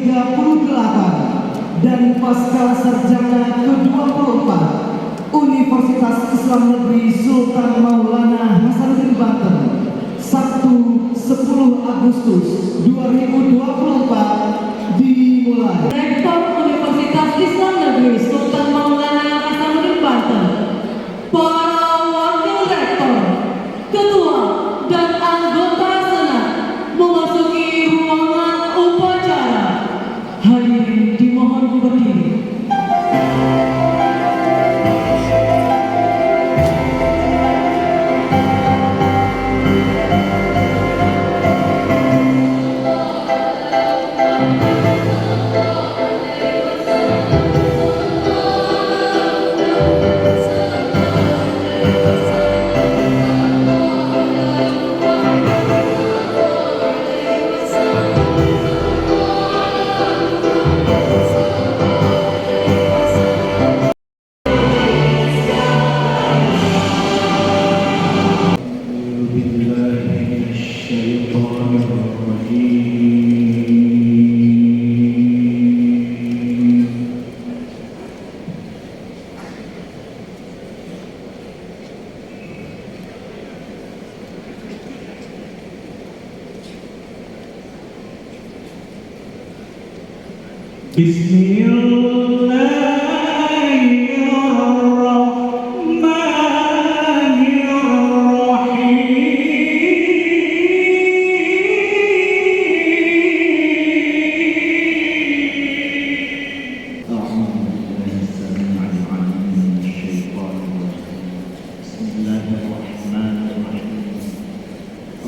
ke-38 dan Pasca Sarjana ke-24 Universitas Islam Negeri Sultan Maulana Hasanuddin Banten, Sabtu 10 Agustus 2024 dimulai. Rektor Universitas Islam Negeri Sultan Maulana Hasanuddin Banten, para wakil rektor, ketua dan anggota senat memasuki ruangan upacara. Hadirin dimohon berdiri.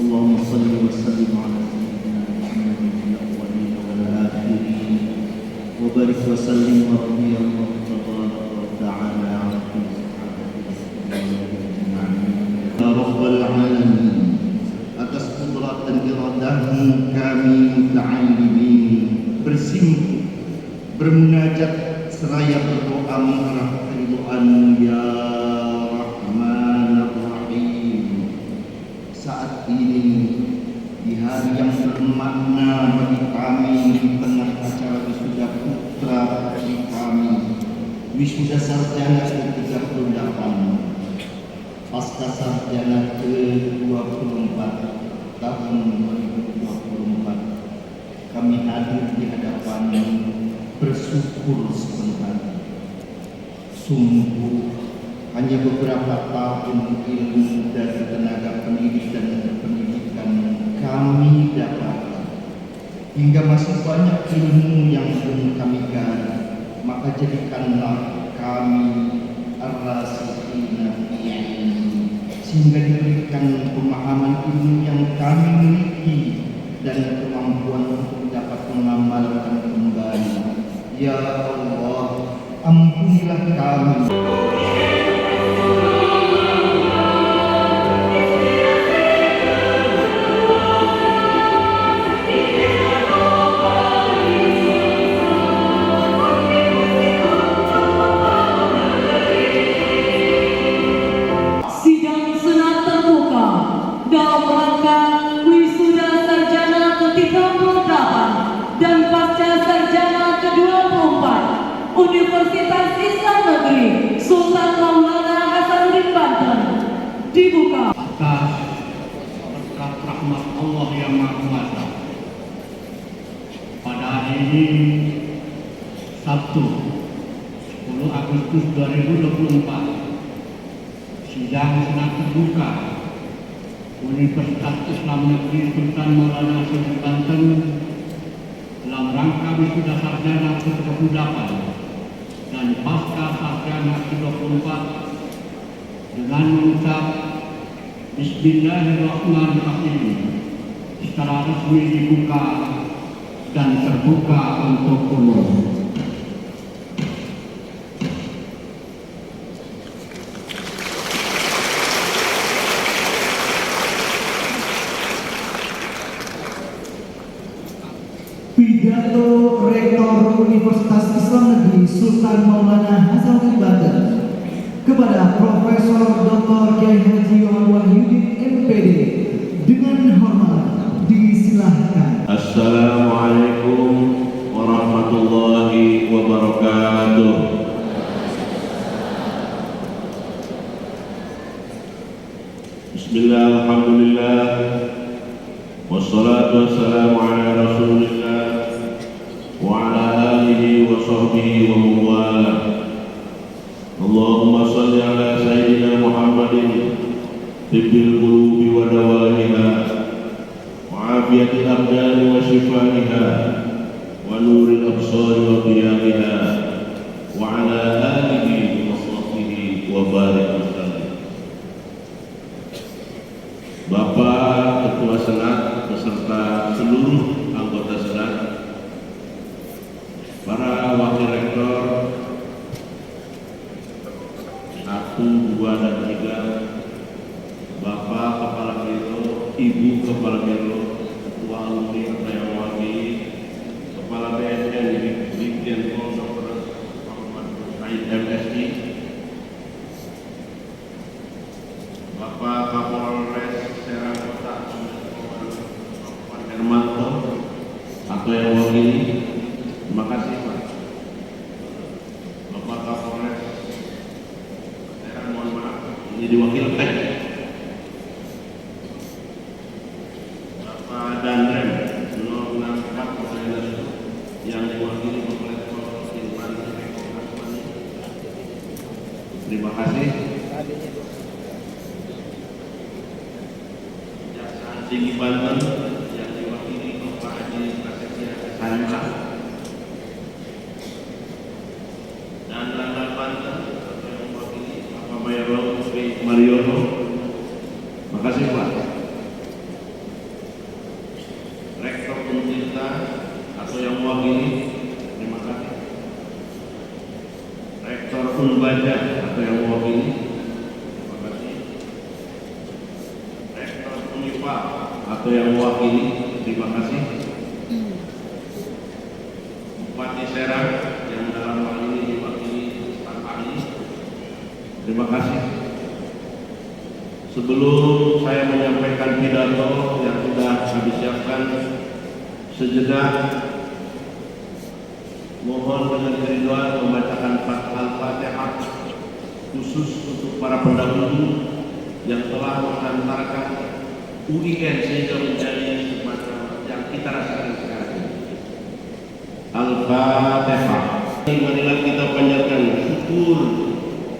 اللهم صل وسلم على سيدنا محمد في الأولين والآخرين وبارك وسلم ورضي الله تبارك وتعالى عن كل صحابة أجمعين. يا رب العالمين, atas kudrat dan iradahmu kami muta'allimin bersimpuh bermunajat seraya berdoa mengharap keridhaan-Mu ya Rahman Ar-Rahim. Saat ini di hari yang bermakna bagi kami di tengah acara wisuda putra putri kami, wisuda sarjana ke-38, pasca sarjana ke-24 tahun 2024, kami hadir di hadapan bersyukur sebentar. Sungguh hanya beberapa tahun ilmu dan tenaga pendidikan dan pendidikan kami dapat, hingga masih banyak ilmu yang belum kami gali, maka jadikanlah kami ar-rasikhina fi ilmi, sehingga diberikan pemahaman ilmu yang kami miliki dan kemampuan untuk dapat mengamalkan kembali. Ya Allah, ampunilah kami. Dalam rangka wisuda sarjana ke-38 dan pasca sarjana ke-24 Universitas Islam Negeri Sultan Maulana Hasanuddin Banten dibuka. Atas berkat rahmat Allah yang Maha Kuasa, pada hari ini Sabtu 10 Agustus 2024, sidang senat terbuka Universitas Islam Negeri Sultan Maulana Hasanuddin Banten dalam rangka wisuda sarjana ke-38 dan pasca sarjana ke-24 dengan mengucap Bismillahirrahmanirrahim secara resmi dibuka dan terbuka untuk umum. Pidato Rektor Universitas Islam Negeri Sultan Maulana Hasanuddin Banten kepada Profesor Dr. Kiai Haji Wahyudin MPD dengan hormat disilahkan. Assalamualaikum warahmatullahi Bismillah, alhamdulillah, wassalatu wassalamu ala rasulillah wa ala alihi wa sahbihi wa mawala. Allahumma salli ala sayyidina Muhammadin tibbil qulubi wa dawaiha wa afiyatil abdani wa shifaiha wa nuril absari wa qiyamiha wa ala alihi wa sahbihi wa barik wa sallim. Bapak Ketua Senat beserta seluruh anggota Senat, para wakil rektor 1, 2, dan 3, Bapak Kepala Biro, Ibu Kepala Biro, Ketua Alumni atau yang mewakili, Kepala BNN, Brigjen Pol Dr. Muhammad Said MSI, Bapak Kapolres Serang Kota Pak Hermanto atau yang mewakili, terima kasih Pak. Bapak Kapolres Serang, mohon maaf, ini diwakilkan. Bapak Danrem 064 Komandan yang diwakili Bapak Letkol Infantri Eko Asmani, terima kasih. Tinggi Banten yang diwakili Bapak Haji Prasetya Sandra, dan Lanal Banten yang mewakili Bapak Mayor Sri Mariono. Terima kasih Pak. Rektor Untirta atau yang mewakili, terima kasih. Rektor Unbaja atau yang mewakili, terima kasih. Rektor Unifa atau yang mewakili, terima kasih. Bupati Serang yang dalam hal ini diwakili staf ahli, terima kasih. Sebelum saya menyampaikan pidato yang sudah kami siapkan, sejenak mohon dengan kerinduan membacakan Al-Fatihah khusus untuk para pendahulu yang telah mengantarkan UIN sehingga menjadi semacam yang kita rasakan sekarang ini. Al-Fatihah. Marilah kita panjatkan syukur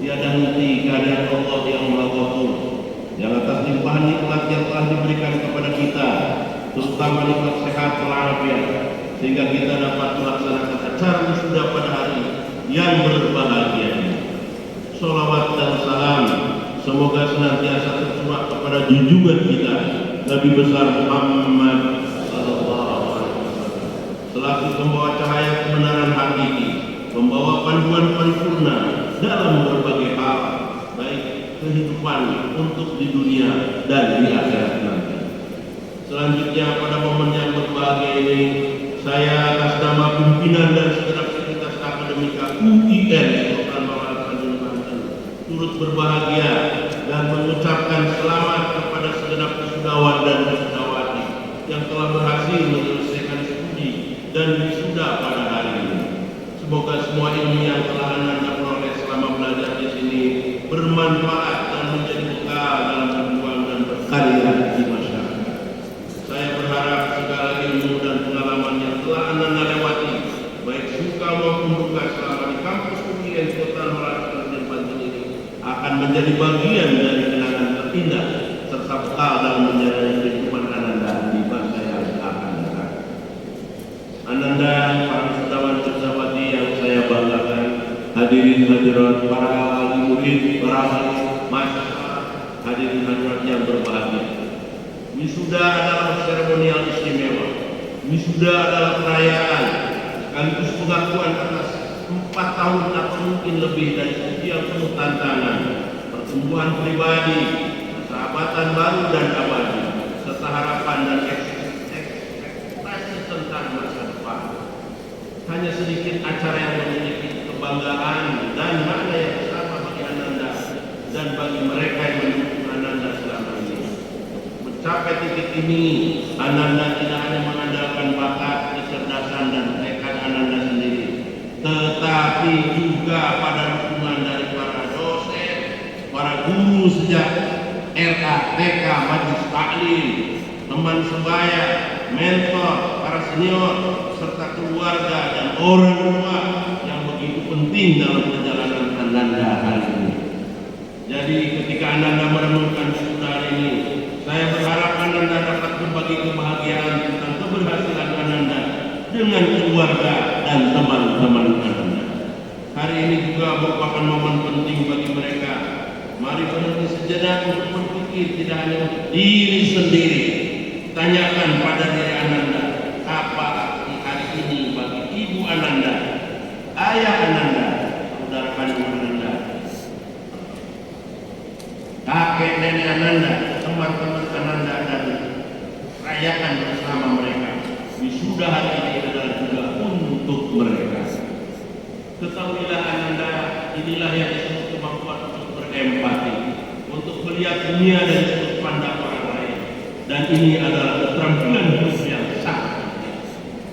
tiada henti kehadirat Allah yang Maha Ghafur, yang atas limpahan nikmat yang telah diberikan kepada kita, terutama nikmat sehat walafiat, sehingga kita dapat melaksanakan acara wisuda pada hari yang berbahagia ini. Sholawat dan salam semoga senantiasa tercurah kepada junjungan kita Nabi besar Muhammad sallallahu alaihi wasallam, selaku pembawa cahaya kebenaran hakiki, pembawa panduan paripurna dalam berbagai hal, baik kehidupan untuk di dunia dan di akhirat nanti. Selanjutnya pada momen yang berbahagia ini, saya atas nama pimpinan dan segenap sivitas akademika UIN Kota Tanjung Banten turut berbahagia dan mengucapkan selamat kepada segenap wisudawan dan wisudawati yang telah berhasil menyelesaikan studi dan wisuda pada hari ini. Semoga semua ilmu yang telah Anda peroleh selama belajar di sini bermanfaat dan menjadi bekal dalam berjuang dan berkarya di masyarakat. Saya berharap segala ilmu dan pengalaman yang telah Anda lewati, baik suka maupun duka selama di kampus UIN Kota Tanjung Banten ini, akan menjadi bagian dari kenangan terindah serta bekal dalam menjalani kehidupan Ananda di masa yang akan datang. Ananda, para wisudawan wisudawati yang saya banggakan, hadirin hadirat para wali murid, para mahasiswa, hadirin hadirat yang berbahagia. Wisuda adalah seremonial istimewa. Wisuda adalah perayaan sekaligus pengakuan atas 4 tahun atau mungkin lebih dari ujian penuh tantangan, pertumbuhan pribadi, persahabatan baru dan abadi, serta harapan dan ekspektasi tentang masa depan. Hanya sedikit acara yang memiliki kebanggaan dan makna yang sama bagi Ananda dan bagi mereka yang mendukung Ananda selama ini. Mencapai titik ini, Ananda tidak hanya mengandalkan bakat, kecerdasan dan tekad Ananda sendiri, tetapi juga pada dukungan dari para dosen, para guru sejak RA, TK, majelis taklim, teman sebaya, mentor, para senior, serta keluarga dan orang tua yang begitu penting dalam perjalanan Ananda hari ini. Jadi ketika Ananda merenungkan hari ini, saya berharap Ananda dapat berbagi kebahagiaan tentang keberhasilan Ananda dengan keluarga dan teman-teman Ananda. Hari ini juga merupakan momen penting bagi mereka. Mari berhenti sejenak untuk berpikir tidak hanya untuk diri sendiri. Tanyakan pada diri Ananda, apa arti hari ini bagi ibu Ananda, ayah Ananda, saudara kandung Ananda, kakek nenek Ananda, teman-teman Ananda, dan rayakan bersama mereka. Wisuda hari ini adalah juga untuk mereka. Ketahuilah Ananda, inilah yang disebut kemampuan untuk berempati, untuk melihat dunia dari sudut pandang orang lain. Dan ini adalah keterampilan hidup yang sangat penting.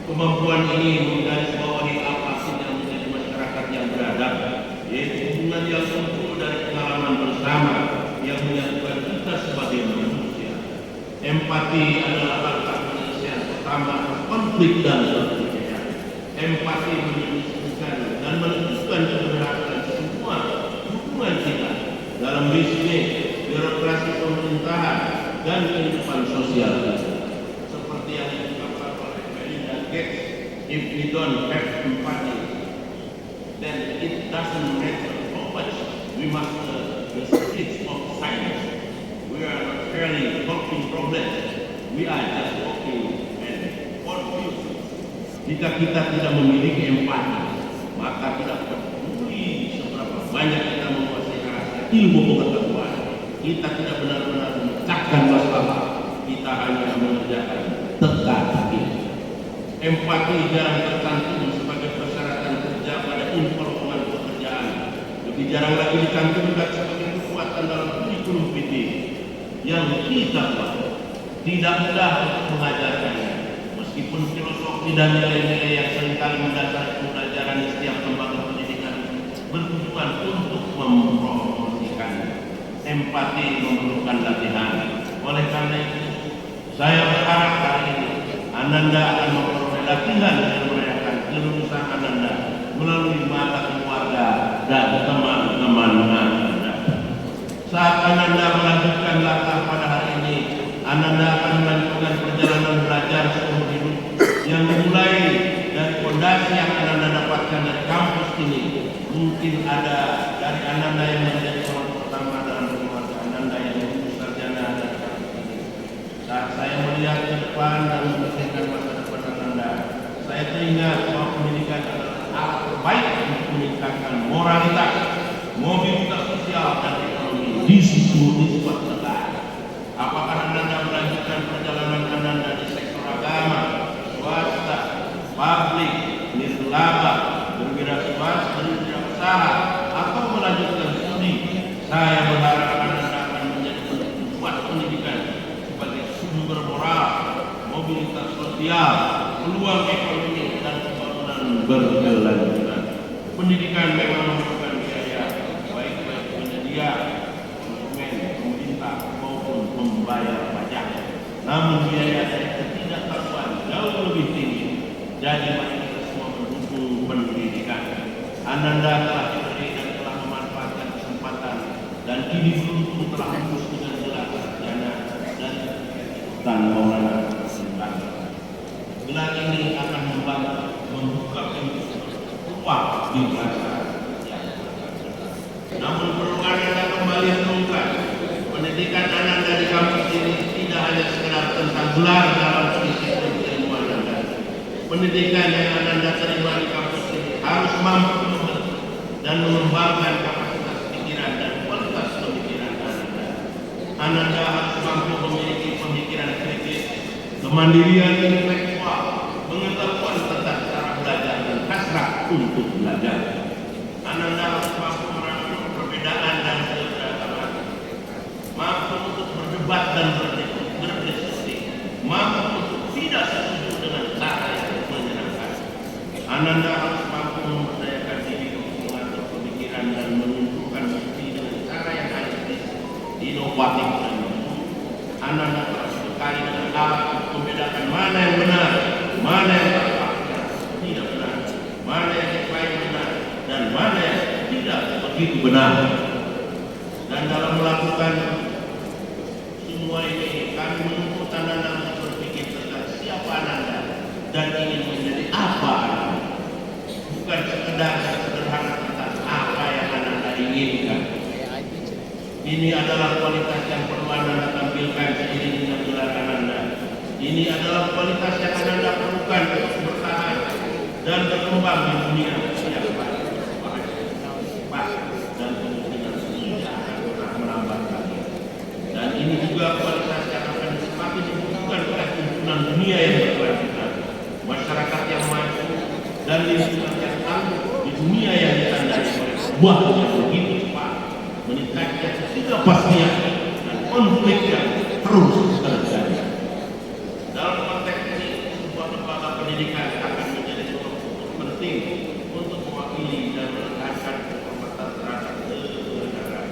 Kemampuan ini menggarisbawahi apa yang menjadi masyarakat yang beradab, yaitu hubungan yang muncul dari pengalaman bersama yang menyatukan kita sebagai manusia. Empati adalah langkah penyelesaian pertama konflik dan pertikaian. Empati menyelesaikan dan menentukan keberhasilan semua hubungan kita dalam bisnis, birokrasi pemerintahan, dan kehidupan sosial kita. Seperti yang dikatakan oleh Melinda Gates, if we don't have empathy, then it doesn't matter how much we master the streets of science. We are not really solving problems. We are just walking and confused. Jika kita tidak memiliki empati, maka tidak peduli seberapa banyak kita menguasai rahasia ilmu pengetahuan. Kita tidak benar-benar memecahkan masalah. Kita hanya mengerjakan teka-teki. Empati jarang tercantum sebagai persyaratan kerja pada informan pekerjaan. Lebih jarang lagi dicantumkan sebagai kekuatan dalam kurikulum PT yang kita buat. Tidak mudah untuk mengajarkannya, meskipun filosofi dan nilai-nilai yang seringkali mendasari pembelajaran di setiap lembaga pendidikan bertujuan untuk mempromosikannya. Empati memerlukan latihan. Oleh karena itu, saya berharap hari ini Ananda akan memperoleh latihan yang merayakan kelulusan Ananda melalui mata keluarga dan teman-teman Ananda. Saat Ananda melanjutkan langkah pada hari ini, Ananda akan melanjutkan perjalanan belajar seumur hidup yang dimulai dari fondasi yang Ananda dapatkan dari kampus ini. Mungkin ada dari Ananda yang menjadi orang pertama dalam keluarga Ananda yang lulus sarjana dari kampus ini. Saat saya melihat ke depan dan memikirkan masa depan Ananda, saya teringat bahwa pendidikan adalah alat terbaik untuk meningkatkan moralitas, mobilitas sosial dan ekonomi di suatu negara. Apakah Ananda melanjutkan perjalanan Ananda di sektor agama, swasta, publik, nirlaba, berwirausaha, berusaha, atau melanjutkan studi? Saya berharap Ananda akan menjadi kuat pendidikan sebagai sumber moral, mobilitas sosial, peluang ekonomi, dan pembangunan berkelanjutan. Pendidikan memang memerlukan biaya, baik penyedia, konsumen, pemerintah, maupun membayar pajak. Namun biaya dari ketidaktahuan jauh lebih tinggi. Jadi mari kita semua mendukung pendidikan. Ananda telah diberi dan telah memanfaatkan kesempatan dan kini beruntung telah lulus dengan gelar sarjana dan Maulana. Gelar ini akan membantu membuka pintu peluang di masa yang akan datang. Namun perlu Ananda kembali renungkan, pendidikan Ananda di kampus ini tidak hanya sekedar tentang gelar dalam disiplin ilmu Ananda. Pendidikan yang Ananda terima di kampus ini harus mampu membentuk dan mengembangkan kapasitas pikiran dan kualitas pemikiran Ananda. Ananda harus mampu memiliki pemikiran kritis, kemandirian intelektual, pengetahuan tentang cara belajar dan hasrat untuk belajar. Ananda harus mampu merangkul perbedaan dan keberagaman, mampu untuk berdebat dan berdiskusi, mampu untuk tidak setuju dengan cara yang menyenangkan. Ananda harus mampu memperdayakan diri untuk mengatur pemikiran dan mengumpulkan bukti dengan cara yang analitis, inovatif, dan Anda telah dibekali dengan alat untuk membedakan mana yang benar, mana yang tidak benar, mana yang baik benar, dan mana yang tidak begitu benar. Dan dalam melakukan semua ini, kami menuntut Anda untuk berpikir tentang siapa Anda dan ingin menjadi apa Anda. Bukan sekedar sederhana tentang apa yang Anda inginkan. Ini adalah kualitas yang perlu Anda tampilkan seiring dengan gerakan Anda. Ini adalah kualitas yang Anda perlukan untuk bertahan dan berkembang di dunia yang baik dan kemungkinan tidak akan pernah melambat lagi. Dan ini juga kualitas yang akan semakin dibutuhkan oleh tuntunan dunia yang berkelanjutan, masyarakat yang maju, dan lingkungan yang tangguh di dunia yang ditandai oleh perubahan yang begitu cepat, meningkatnya ketidakpastian dan konflik yang terus terjadi. Dalam konteks ini, sebuah lembaga pendidikan akan menjadi struktur penting untuk mewakili dan menekankan penghormatan terhadap negara.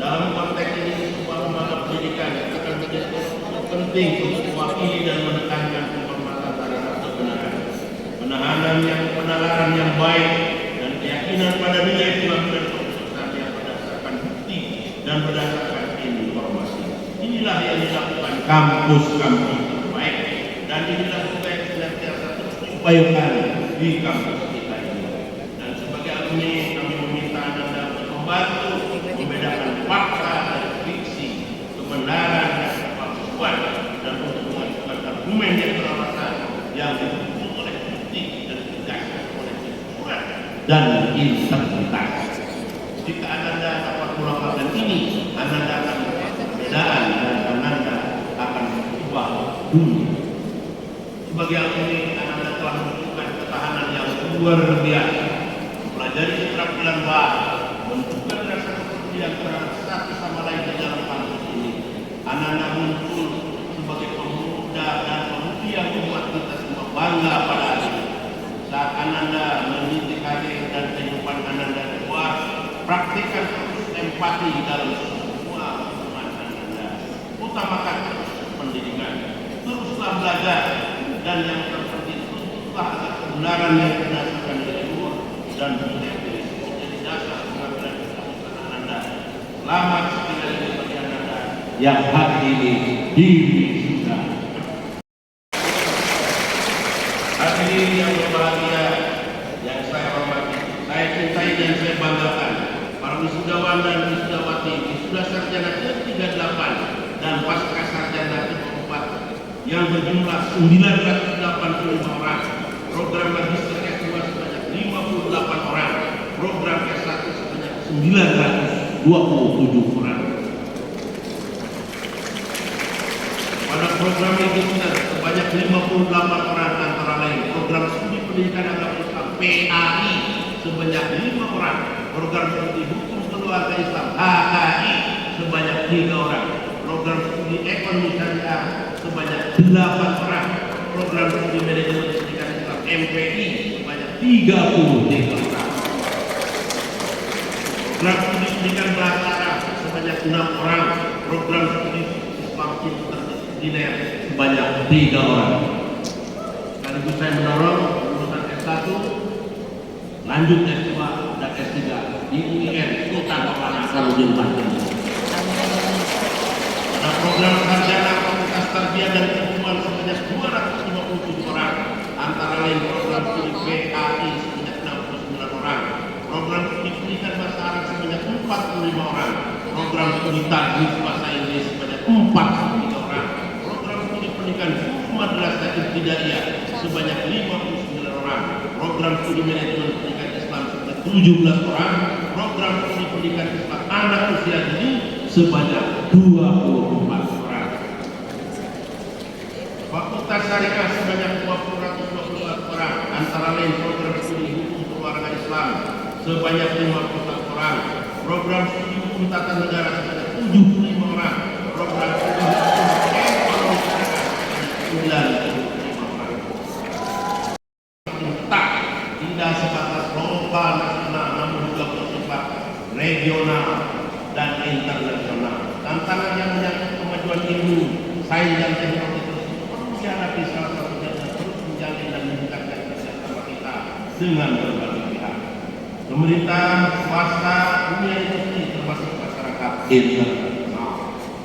Dalam konteks ini, sebuah lembaga pendidikan akan menjadi penting untuk mewakili dan menekankan penghormatan terhadap kebenaran, penalaran yang baik, dan keyakinan pada nilai dan keputusan yang berdasarkan bukti dan berdasarkan informasi. Inilah yang dilakukan kampus-kampus terbaik, dan inilah juga yang senantiasa terus diupayakan di kampus kita ini. Dan sebagai alumni, kami meminta Anda untuk membantu membedakan fakta dan fiksi, kebenaran dan kepalsuan, dan untuk mengajukan argumen yang beralasan yang didukung oleh bukti dan didasarkan oleh kejujuran dan integritas. Jika Anda dapat melakukan ini, Anda akan membuat perbedaan dan Anda akan mengubah dunia. Sebagai alumni, Anda telah menunjukkan ketahanan yang luar biasa, mempelajari keterampilan baru, menunjukkan rasa kepedulian terhadap satu sama lain di dalam kampus ini. Anda muncul sebagai pemuda dan pemudi yang membuat kita semua bangga pada hari ini. Saat Anda meniti karir dan kehidupan Anda di luar, praktikkan terus empati dalam semua hubungan Anda. Utamakan terus pendidikan, teruslah belajar, dan yang terpenting teruslah agar kebenaran yang berdasarkan dari luar dan menjadi dasar pengambilan keputusan Anda. Selamat sekali lagi bagi Anda yang hari ini diwisuda. Hadirin yang berbahagia, yang saya hormati, saya cintai dan saya banggakan para wisudawan dan wisudawati, wisuda sarjana ke-38 dan pasca sarjana ke-4 yang berjumlah 985 orang, program magister S2 sebanyak 58 orang, program S1 sebanyak 927 orang. Pada program magister sebanyak 58 orang, antara lain program studi pendidikan agama Islam PAI sebanyak 5 orang, program studi hukum keluarga Islam HKI sebanyak 3 orang, program studi ekonomi syariah sebanyak 8 orang, program studi manajemen pendidikan Islam MPI sebanyak 33 orang, program studi pendidikan bahasa Arab sebanyak 6 orang, program studi Islam interdisipliner sebanyak 3 orang. Sekaligus saya mendorong lulusan S1 lanjut S2 dan S3 di UIN Sultan Maulana Hasanuddin Banten. Pada program sarjana Fakultas Tarbiyah dan Keilmuan sebanyak 257 orang, antara lain program studi PAI sebanyak 69 orang, program studi pendidikan bahasa Arab sebanyak 45 orang, program studi Tajwid bahasa Inggris sebanyak 43 orang, program studi pendidikan Madrasah Ibtidaiyah sebanyak 59 orang, program studi manajemen pendidikan Islam sebanyak 17 orang, program studi pendidikan Islam anak usia dini sebanyak 24 orang. Fakultas Syariah sebanyak 224 orang, antara lain program studi hukum keluarga Islam sebanyak 51 orang, program studi hukum tata negara sebanyak 75 orang, program studi hukum ekonomi syariah sebanyak 9 regional, dan internasional. Tantangan yang menyangkut kemajuan ilmu, sains dan teknologi tersebut perlu dihadapi salah satunya dengan terus menjalin dan meningkatkan kerjasama kita dengan berbagai pihak. Pemerintah, swasta, dunia industri, termasuk masyarakat internasional.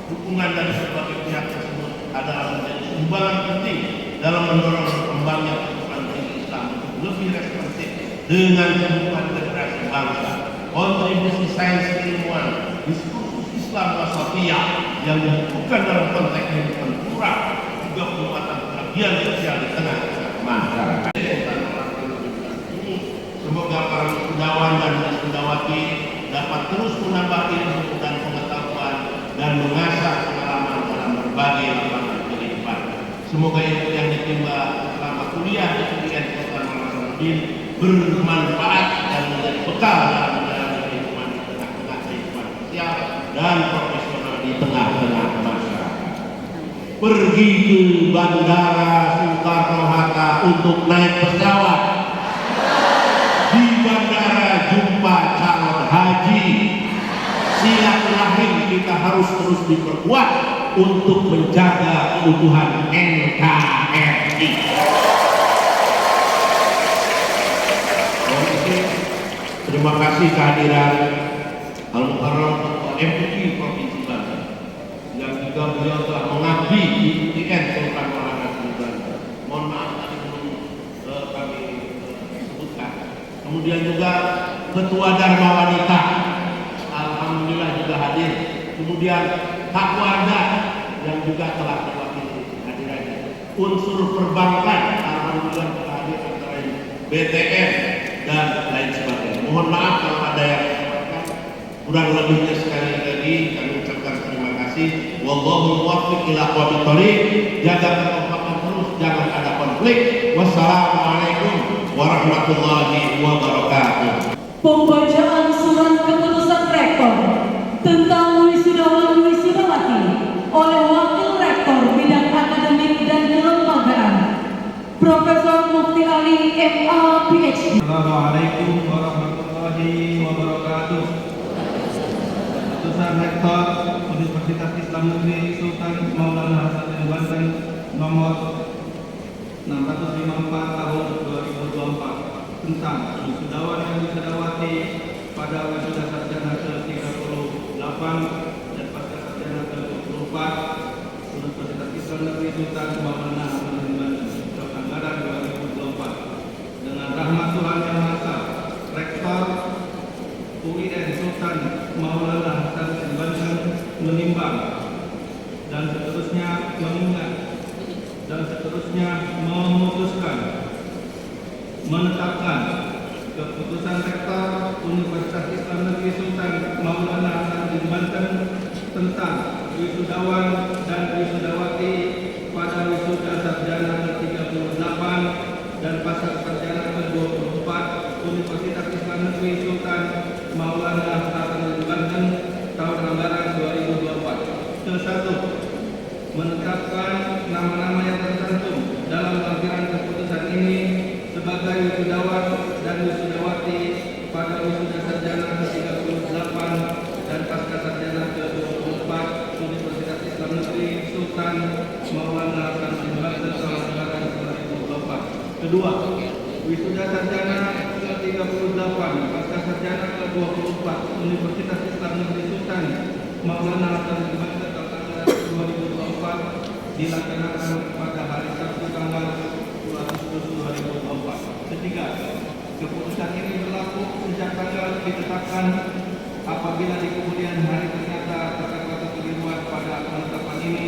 Dukungan dari berbagai pihak tersebut adalah menjadi sumbangan penting dalam mendorong berkembangnya perguruan tinggi Islam untuk lebih responsif dengan kebutuhan generasi bangsa. Kontribusi sains keilmuan, diskursus Islam wasatiyah yang dibutuhkan dalam konteks kehidupan plural juga penguatan kebahagiaan sosial di tengah-tengah masyarakat. Semoga para wisudawan dan wisudawati dapat terus menambah ilmu dan pengetahuan dan mengasah pengalaman dalam berbagai lapangan kehidupan. Semoga ilmu yang ditimba selama kuliah di UIN Sultan Muhammad Hasanuddin bermanfaat dan menjadi bekal dalam menjalani kehidupan di tengah-tengah kehidupan sosial dan profesional di tengah-tengah masyarakat. Pergi ke Bandara Soekarno-Hatta untuk naik pesawat. Di bandara jumpa calon haji. Silaturahim kita harus terus diperkuat untuk menjaga keutuhan NKRI. Terima kasih kehadiran Al-Mukarram Ketua MUI Provinsi Banten yang juga beliau telah mengabdi di UIN Sultan Muhammad Hasanuddin. Mohon maaf tadi belum kami sebutkan. Kemudian juga Ketua Dharma Wanita, alhamdulillah juga hadir. Kemudian Hak Warga yang juga telah mewakili hadirannya. Unsur perbankan, alhamdulillah juga hadir antara lain BTN dan lain sebagainya. Mohon maaf kalau ada yang melewatkan. Kurang lebihnya sekali lagi kami ucapkan terima kasih. Wallahu muwaffiq ila aqwamit thoriq. Jaga kekompakan terus, jangan ada konflik. Wassalamualaikum warahmatullahi wabarakatuh. Pembacaan surat keputusan rektor tentang wisudawan wisudawati oleh Wakil Rektor Bidang Akademik dan Kelembagaan Profesor Mufti Ali MA PhD. Assalamualaikum warahmatullahi wabarakatuh. Keputusan Rektor Universitas Islam Negeri Sultan Maulana Hasanuddin Banten nomor 654 tahun 2024 tentang wisudawan dan wisudawati pada wisuda sarjana ke-38 dan pasca sarjana ke-24 Universitas Islam Negeri Sultan Maulana Hasanuddin Banten tahun anggaran 2024 dengan rahmat Tuhan Yang Maha Esa, Rektor UIN Sultan Maulana Hasanuddin Banten menimbang dan seterusnya mengingat dan seterusnya memutuskan menetapkan keputusan Rektor Universitas Islam Negeri Sultan Maulana Hasanuddin Banten tentang wisudawan dan wisudawati pada wisuda sarjana ke-38 dan pasca sarjana ke-24 Universitas Islam Negeri Sultan Maulana Hasanuddin Banten tahun anggaran 2024. Ke-1, menetapkan nama-nama yang tercantum dalam lampiran keputusan ini sebagai wisudawan dan wisudawati pada wisuda sarjana ke-38 dan pasca sarjana ke-24 Universitas Islam Negeri Sultan Maulana Hasanuddin Banten tahun anggaran 2024. Kedua, wisuda sarjana ke-38 pasca sarjana ke-24 Universitas Islam Negeri Sultan Maulana Hasanuddin Banten tahun anggaran 2024 dilaksanakan pada hari Sabtu tanggal 2 Agustus 2024. Ketiga, keputusan ini berlaku sejak tanggal ditetapkan apabila di kemudian hari ternyata terdapat kekeliruan pada penetapan ini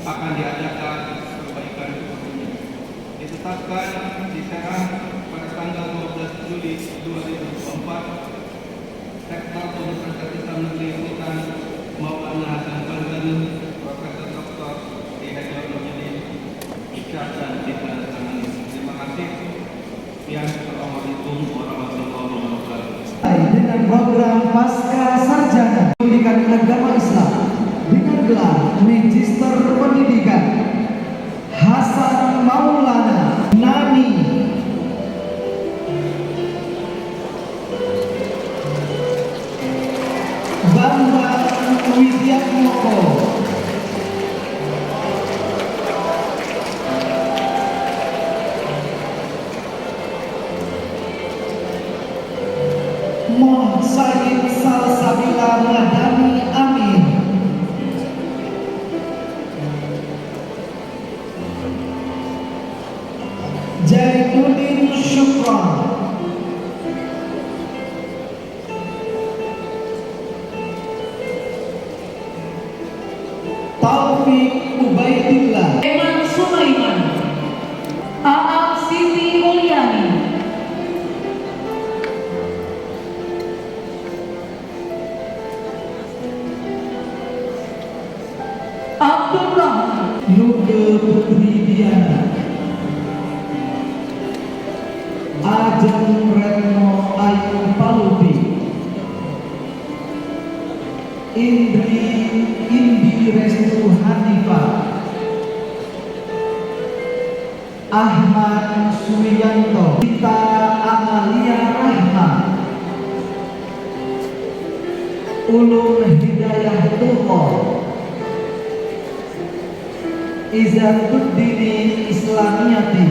akan diadakan perbaikan sepenuhnya. Ditetapkan di Serang pada tanggal 12 Juli 2024, Rektor Universitas Islam Negeri Sultan Maulana Hasanuddin Banten Profesor Dr. Haji Isyad dan ditandatangani. Terima kasih. Assalamualaikum warahmatullahi wabarakatuh. Dengan program Pasca Sarjana Pendidikan Agama Islam dengan gelar Magister Pendidikan Hasan Maulana Nani. Bambang Widiatmoko, Moh Said Salsabila Madani Amin, Jainuddin Syukran, Taufik Ubaidillah, Eman Sulaiman, Aap Siti Mulyani, Abdul Rahman, Nuge Putri Diana, Ajeng Retno Ayu Palupi, Indi Restu Hanifah, Ahmad Suwiyanto, Gita Amalia Rahma, Ulum Hidayah Tuhor, Izzatuddin Islamiyati,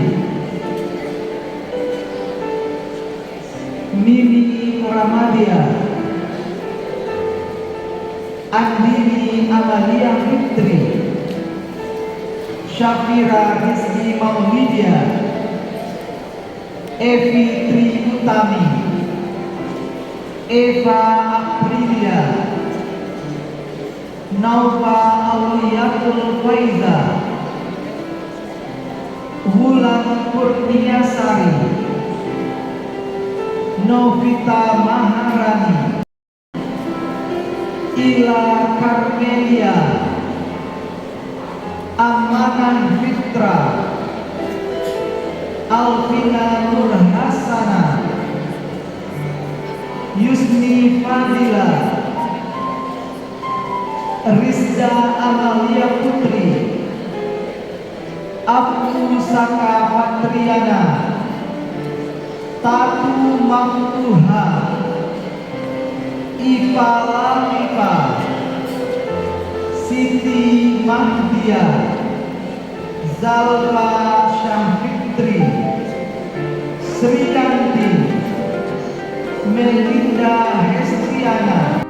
Mimi Ramadia, Andini Amalia Fitri, Syafira Rizki Maulidia, Evi Tri Utami, Eva Aprilia, Naufa Auliyatul Faiza, Wulan Kurniasari, Novita Maharani, Ila Karmelia, Amanah Fitra, Alvina Nur Hasana, Yusni Fadila, Rizda Amalia Putri, Abdu Saka Fatriana, Tatu Mamtuha, Iva Lamifa, Siti Mahdia, Zalfa Syafitri, Srikanti, Melinda Hestiana.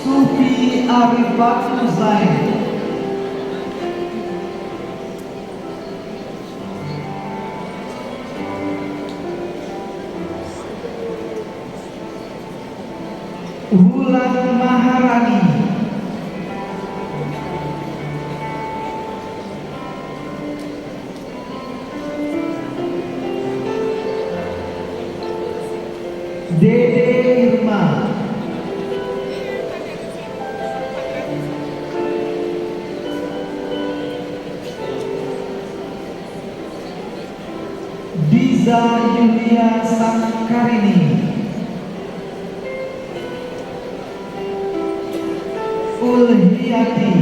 Sufi Arifatul Zain, Wulan Maharani, Dede Irma, Diza Yulia Sangkarini, Ulhiyati,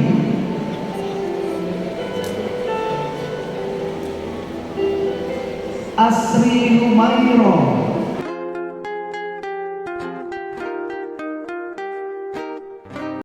Asri Humairo,